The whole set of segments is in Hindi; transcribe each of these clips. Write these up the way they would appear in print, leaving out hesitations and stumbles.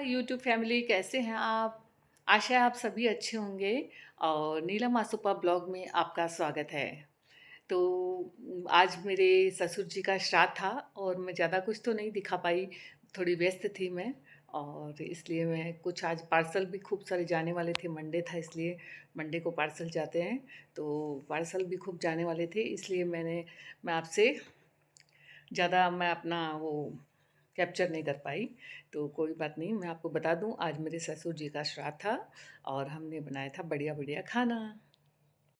हाय यूट्यूब फैमिली, कैसे हैं आप? आशा है आप सभी अच्छे होंगे और नीलम आसोपा ब्लॉग में आपका स्वागत है। तो आज मेरे ससुर जी का श्राद्ध था और मैं ज़्यादा कुछ तो नहीं दिखा पाई, थोड़ी व्यस्त थी मैं। और इसलिए मैं कुछ आज पार्सल भी खूब सारे जाने वाले थे, मंडे था इसलिए मंडे को पार्सल जाते हैं, तो पार्सल भी खूब जाने वाले थे, इसलिए मैं आपसे ज़्यादा मैं अपना वो कैप्चर नहीं कर पाई। तो कोई बात नहीं, मैं आपको बता दूँ, आज मेरे ससुर जी का श्राद्ध था और हमने बनाया था बढ़िया-बढ़िया खाना।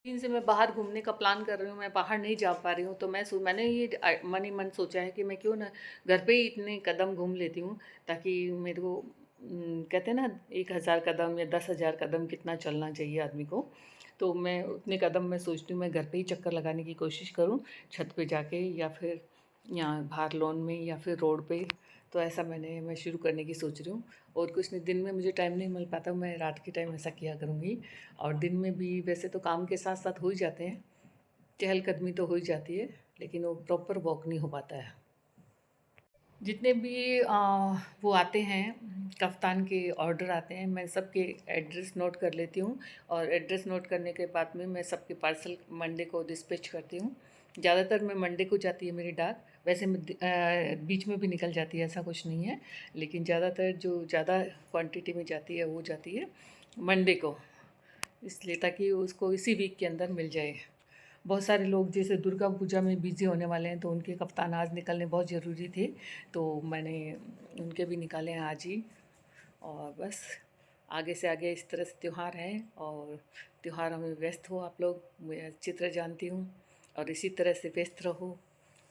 दिन से मैं बाहर घूमने का प्लान कर रही हूँ, मैं बाहर नहीं जा पा रही हूँ, तो मैंने ये मन ही मन सोचा है कि मैं क्यों ना घर पे ही इतने कदम घूम लेती हूँ, ताकि मेरे को कहते हैं ना 1000 कदम या 10,000 कदम कितना चलना चाहिए आदमी को। तो मैं उतने कदम मैं सोचती हूँ मैं घर पे ही चक्कर लगाने की कोशिश करूँ, छत पे जाके या फिर यहाँ बाहर लॉन में या फिर रोड पे। तो ऐसा मैं शुरू करने की सोच रही हूँ। और कुछ नहीं, दिन में मुझे टाइम नहीं मिल पाता, मैं रात के टाइम ऐसा किया करूँगी। और दिन में भी वैसे तो काम के साथ साथ हो ही जाते हैं, चहलकदमी तो हो ही जाती है, लेकिन वो प्रॉपर वॉक नहीं हो पाता है। जितने भी वो आते हैं कफ्तान के ऑर्डर आते हैं, मैं सबके एड्रेस नोट कर लेती हूँ और एड्रेस नोट करने के बाद में मैं सबके पार्सल मंडे को डिस्पैच करती हूँ। ज़्यादातर मैं मंडे को जाती है मेरी डाक, वैसे बीच में भी निकल जाती है, ऐसा कुछ नहीं है, लेकिन ज़्यादातर जो ज़्यादा क्वांटिटी में जाती है वो जाती है मंडे को, इसलिए ताकि उसको इसी वीक के अंदर मिल जाए। बहुत सारे लोग जैसे दुर्गा पूजा में बिज़ी होने वाले हैं, तो उनके कप्तान आज निकलने बहुत ज़रूरी थे, तो मैंने उनके भी निकाले हैं आज ही। और बस आगे से आगे इस तरह से त्यौहार हैं और त्योहारों में व्यस्त हो आप लोग, मैं अच्छी तरह जानती हूँ, और इसी तरह से व्यस्त रहो,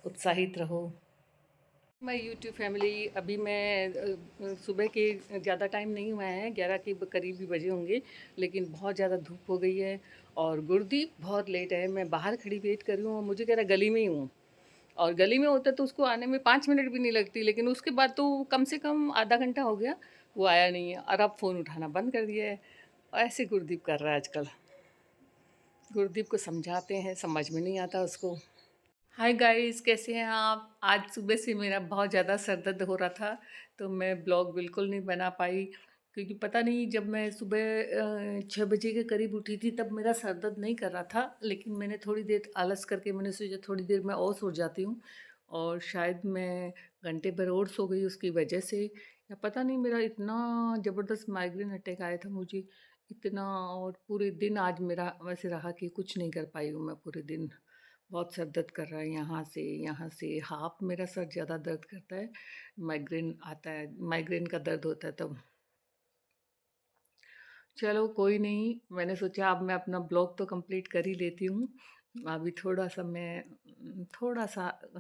उत्साहित रहो। मैं यूट्यूब फैमिली, अभी मैं सुबह के ज़्यादा टाइम नहीं हुआ है, 11 के करीब ही बजे होंगे, लेकिन बहुत ज़्यादा धूप हो गई है और गुरदीप बहुत लेट है। मैं बाहर खड़ी वेट कर रही हूँ और मुझे कह रहा गली में ही हूँ, और गली में होता तो उसको आने में 5 मिनट भी नहीं लगती, लेकिन उसके बाद तो कम से कम आधा घंटा हो गया, वो आया नहीं है और अब फ़ोन उठाना बंद कर दिया है। और ऐसे गुरदीप कर रहा है आजकल। गुरदीप को समझाते हैं, समझ में नहीं आता उसको। हाय गाइस, कैसे हैं आप? आज सुबह से मेरा बहुत ज़्यादा सर दर्द हो रहा था, तो मैं ब्लॉग बिल्कुल नहीं बना पाई, क्योंकि पता नहीं, जब मैं सुबह 6 बजे के करीब उठी थी तब मेरा सर दर्द नहीं कर रहा था, लेकिन मैंने थोड़ी देर आलस करके मैंने सोचा थोड़ी देर मैं और सो जाती हूँ, और शायद मैं घंटे भर और सो गई उसकी वजह से, या पता नहीं मेरा इतना ज़बरदस्त माइग्रेन अटैक आया था मुझे, इतना। और पूरे दिन आज मेरा वैसे रहा कि कुछ नहीं कर पाई हूँ मैं पूरे दिन। बहुत सर दर्द कर रहा है, यहाँ से हाथ, मेरा सर ज़्यादा दर्द करता है, माइग्रेन आता है, माइग्रेन का दर्द होता है तब। चलो कोई नहीं, मैंने सोचा अब मैं अपना ब्लॉग तो कंप्लीट कर ही लेती हूँ। अभी थोड़ा-सा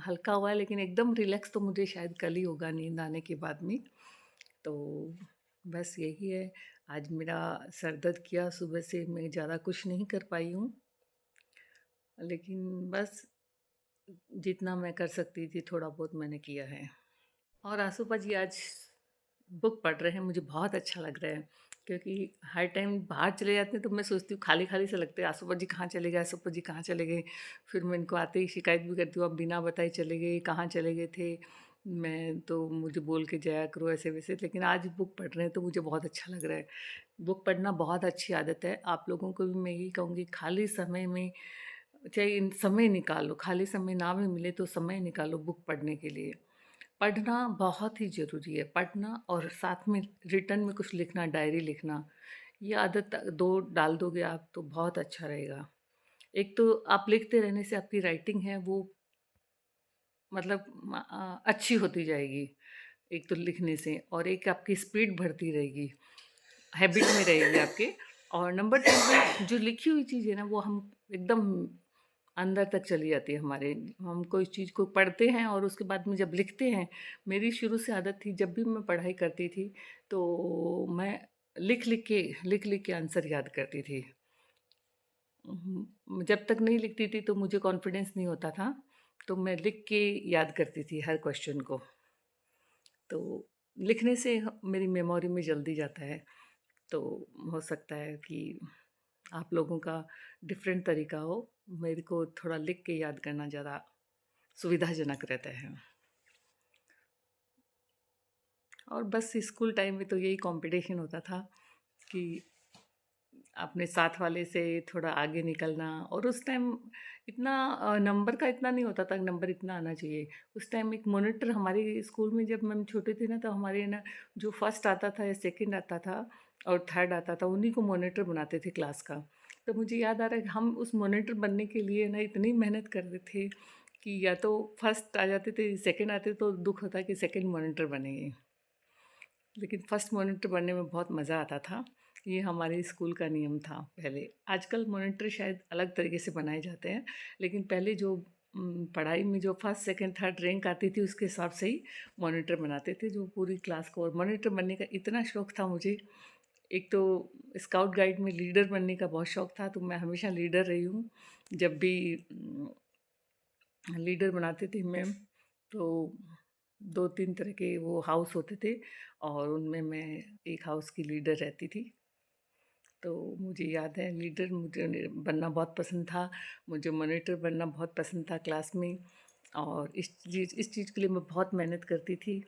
हल्का हुआ है, लेकिन एकदम रिलैक्स तो मुझे शायद कल ही होगा नींद आने के बाद में। तो बस यही है, आज मेरा सर दर्द किया सुबह से, मैं ज़्यादा कुछ नहीं कर पाई हूँ, लेकिन बस जितना मैं कर सकती थी थोड़ा बहुत मैंने किया है। और आसूपा जी आज बुक पढ़ रहे हैं, मुझे बहुत अच्छा लग रहा है, क्योंकि हर टाइम बाहर चले जाते हैं तो मैं सोचती हूँ खाली-खाली से लगते हैं, आसूपा जी कहाँ चले गए, आसूपा जी कहाँ चले गए? फिर मैं इनको आते ही शिकायत भी करती हूँ, आप बिना बताए चले गए, कहाँ चले गए थे? मैं तो मुझे बोल के जाया करो ऐसे-वैसे, लेकिन आज बुक पढ़ रहे हैं तो मुझे बहुत अच्छा लग रहा है। बुक पढ़ना बहुत अच्छी आदत है, आप लोगों को भी मैं यही कहूँगी, खाली समय में चाहे समय निकालो, खाली समय ना भी मिले तो समय निकालो बुक पढ़ने के लिए। पढ़ना बहुत ही ज़रूरी है, पढ़ना और साथ में रिटर्न में कुछ लिखना, डायरी लिखना, ये आदत दो डाल दोगे आप तो बहुत अच्छा रहेगा। एक तो आप लिखते रहने से आपकी राइटिंग है वो मतलब अच्छी होती जाएगी, एक तो लिखने से, और एक आपकी स्पीड बढ़ती रहेगी, हैबिट में रहेगी आपके। और नंबर 2 पे जो लिखी हुई चीज़ है ना, वो हम एकदम अंदर तक चली जाती है हमारे। हम कोई चीज़ को पढ़ते हैं और उसके बाद में जब लिखते हैं, मेरी शुरू से आदत थी, जब भी मैं पढ़ाई करती थी, तो मैं लिख-लिख के आंसर याद करती थी। जब तक नहीं लिखती थी तो मुझे कॉन्फिडेंस नहीं होता था, तो मैं लिख के याद करती थी हर क्वेश्चन को। तो लिखने से मेरी मेमोरी में जल्दी जाता है, तो हो सकता है कि आप लोगों का डिफरेंट तरीका हो, मेरे को थोड़ा लिख के याद करना ज़्यादा सुविधाजनक रहता है। और बस स्कूल टाइम में तो यही कॉम्पिटिशन होता था कि अपने साथ वाले से थोड़ा आगे निकलना। और उस टाइम इतना नंबर का इतना नहीं होता था, नंबर इतना आना चाहिए। उस टाइम एक मॉनिटर हमारे स्कूल में, जब हम छोटे थे ना, तो हमारे ना जो फर्स्ट आता था या सेकंड आता था और थर्ड आता था, उन्हीं को मॉनिटर बनाते थे क्लास का। तो मुझे याद आ रहा है कि हम उस मॉनिटर बनने के लिए ना इतनी मेहनत करते थे कि या तो फर्स्ट आ जाते थे, सेकंड आते तो दुख होता कि सेकंड मॉनिटर बनेंगे, लेकिन फर्स्ट मॉनिटर बनने में बहुत मज़ा आता था। ये हमारे स्कूल का नियम था पहले। आजकल मॉनिटर शायद अलग तरीके से बनाए जाते हैं, लेकिन पहले जो पढ़ाई में जो फर्स्ट, सेकंड, थर्ड रैंक आती थी, उसके हिसाब से ही मॉनिटर बनाते थे, जो पूरी क्लास को। और मॉनिटर बनने का इतना शौक था मुझे। एक तो स्काउट गाइड में लीडर बनने का बहुत शौक था, तो मैं हमेशा लीडर रही हूँ। जब भी लीडर बनाते थे मैम, तो 2-3 तरह के वो हाउस होते थे और उनमें मैं एक हाउस की लीडर रहती थी। तो मुझे याद है, लीडर मुझे बनना बहुत पसंद था, मुझे मॉनिटर बनना बहुत पसंद था क्लास में। और इस चीज़ के लिए मैं बहुत मेहनत करती थी।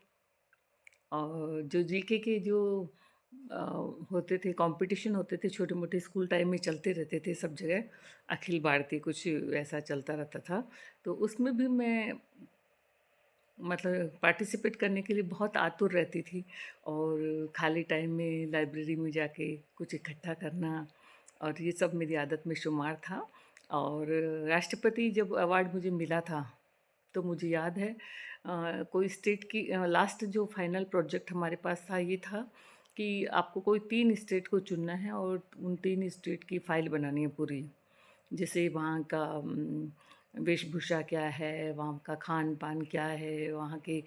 और जो जीके के जो अ, होते थे, कॉम्पिटिशन होते थे, छोटे-मोटे स्कूल टाइम में चलते रहते थे सब जगह, अखिल भारतीय कुछ ऐसा चलता रहता था। तो उसमें भी मैं मतलब पार्टिसिपेट करने के लिए बहुत आतुर रहती थी। और खाली टाइम में लाइब्रेरी में जाके कुछ इकट्ठा करना, और ये सब मेरी आदत में शुमार था। और राष्ट्रपति जब अवार्ड मुझे मिला था, तो मुझे याद है कोई स्टेट की लास्ट जो फाइनल प्रोजेक्ट हमारे पास था, ये था कि आपको कोई 3 स्टेट को चुनना है और उन 3 स्टेट की फ़ाइल बनानी है पूरी। जैसे वहाँ का वेशभूषा क्या है, वहाँ का खान-पान क्या है, वहाँ के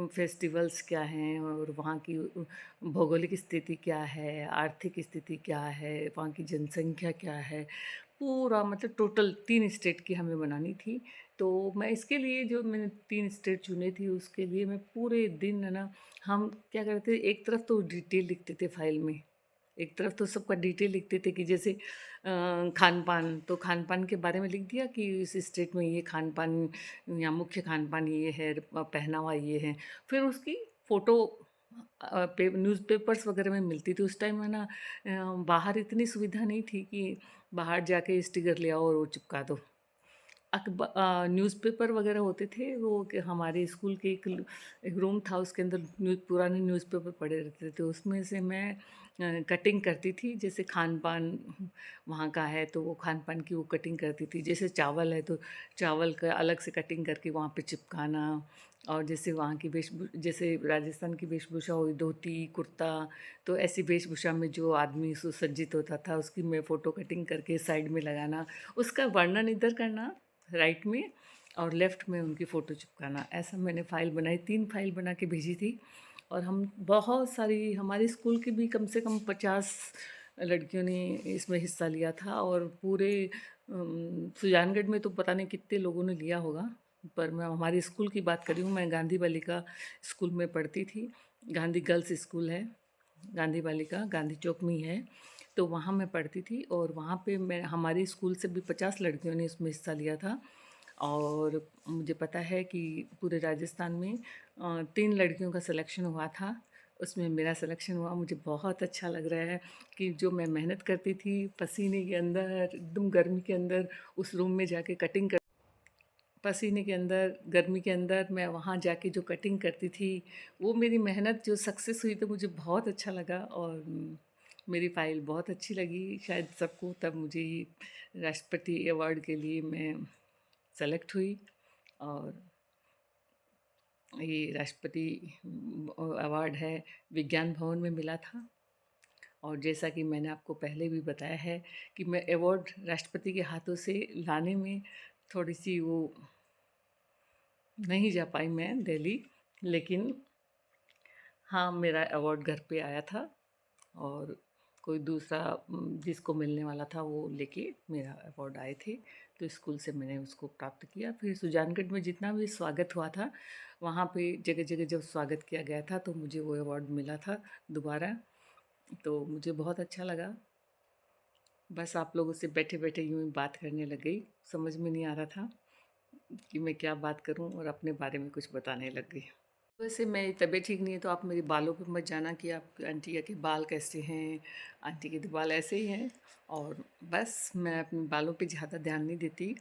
फेस्टिवल्स क्या हैं, और वहाँ की भौगोलिक स्थिति क्या है, आर्थिक स्थिति क्या है, वहाँ की जनसंख्या क्या है, पूरा मतलब टोटल 3 स्टेट की हमें बनानी थी। तो मैं इसके लिए, जो मैंने 3 स्टेट चुने थी, उसके लिए मैं पूरे दिन है ना, हम क्या करते थे, एक तरफ तो डिटेल लिखते थे फाइल में, एक तरफ तो सबका डिटेल लिखते थे कि जैसे खान-पान, तो खान-पान के बारे में लिख दिया कि इस स्टेट में ये खान-पान या मुख्य खान-पान ये है, पहनावा ये है। फिर उसकी फ़ोटो पे न्यूज़पेपर्स वगैरह में मिलती थी। उस टाइम है ना, बाहर इतनी सुविधा नहीं थी कि बाहर जाके स्टिकर ले आओ और वो चिपका दो। न्यूज़पेपर वगैरह होते थे, वो कि हमारे स्कूल के एक रूम था, उसके अंदर पुराने न्यूज़पेपर पड़े रहते थे, उसमें से मैं कटिंग करती थी। जैसे खान-पान वहाँ का है, तो वो खान-पान की वो कटिंग करती थी। जैसे चावल है, तो चावल का अलग से कटिंग करके वहाँ पे चिपकाना। और जैसे वहाँ की जैसे राजस्थान की वेशभूषा हुई धोती, कुर्ता, तो ऐसी वेशभूषा में जो आदमी सुसज्जित होता था, उसकी मैं फ़ोटो कटिंग करके साइड में लगाना, उसका वर्णन इधर करना राइट में, और लेफ्ट में उनकी फ़ोटो चिपकाना। ऐसा मैंने फ़ाइल बनाई, 3 फ़ाइल बना के भेजी थी। और हम बहुत सारी, हमारे स्कूल की भी कम से कम 50 लड़कियों ने इसमें हिस्सा लिया था। और पूरे सुजानगढ़ में तो पता नहीं कितने लोगों ने लिया होगा, पर मैं हमारे स्कूल की बात कर रही हूँ। मैं गांधी बालिका स्कूल में पढ़ती थी, गांधी गर्ल्स स्कूल है, गांधी बालिका गांधी चौक में ही है। तो वहाँ मैं पढ़ती थी, और वहाँ पे मैं, हमारे स्कूल से भी 50 लड़कियों ने इसमें हिस्सा लिया था। और मुझे पता है कि पूरे राजस्थान में 3 लड़कियों का सिलेक्शन हुआ था, उसमें मेरा सिलेक्शन हुआ। मुझे बहुत अच्छा लग रहा है कि जो मैं मेहनत करती थी, पसीने के अंदर, एकदम गर्मी के अंदर, उस रूम में जाके कटिंग कर, पसीने के अंदर, गर्मी के अंदर मैं वहाँ जाके जो कटिंग करती थी, वो मेरी मेहनत जो सक्सेस हुई, तो मुझे बहुत अच्छा लगा। और मेरी फ़ाइल बहुत अच्छी लगी शायद सबको। तब मुझे ये राष्ट्रपति अवार्ड के लिए मैं सेलेक्ट हुई, और ये राष्ट्रपति अवार्ड है, विज्ञान भवन में मिला था। और जैसा कि मैंने आपको पहले भी बताया है कि मैं अवार्ड राष्ट्रपति के हाथों से लाने में थोड़ी-सी वो नहीं जा पाई मैं दिल्ली, लेकिन हाँ, मेरा अवार्ड घर पे आया था। और कोई दूसरा जिसको मिलने वाला था, वो लेके मेरा अवार्ड आए थे, तो स्कूल से मैंने उसको प्राप्त किया। फिर सुजानगढ़ में जितना भी स्वागत हुआ था, वहाँ पे जगह-जगह जब स्वागत किया गया था, तो मुझे वो अवार्ड मिला था दोबारा। तो मुझे बहुत अच्छा लगा। बस आप लोगों से बैठे-बैठे यूँ ही बात करने लग गई, समझ में नहीं आ रहा था कि मैं क्या बात करूँ, और अपने बारे में कुछ बताने लग गई। वैसे मेरी तबीयत ठीक नहीं है तो आप मेरे बालों पे मत जाना कि आप आंटी के बाल कैसे हैं, आंटी के तो बाल ऐसे ही हैं। और बस मैं अपने बालों पे ज़्यादा ध्यान नहीं देती।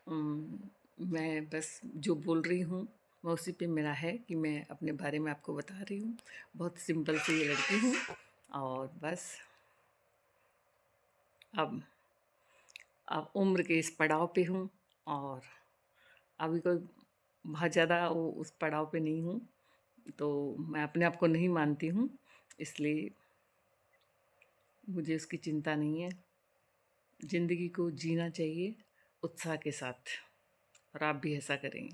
उम, मैं बस जो बोल रही हूँ, मैं उसी पे मेरा है कि मैं अपने बारे में आपको बता रही हूँ। बहुत सिंपल सी लड़की हूँ और बस अब अब उम्र के इस पड़ाव पे हूँ और अभी कोई बहुत ज़्यादा वो उस पड़ाव पे नहीं हूँ। तो मैं अपने आप को नहीं मानती हूँ, इसलिए मुझे उसकी चिंता नहीं है। ज़िंदगी को जीना चाहिए उत्साह के साथ और आप भी ऐसा करें।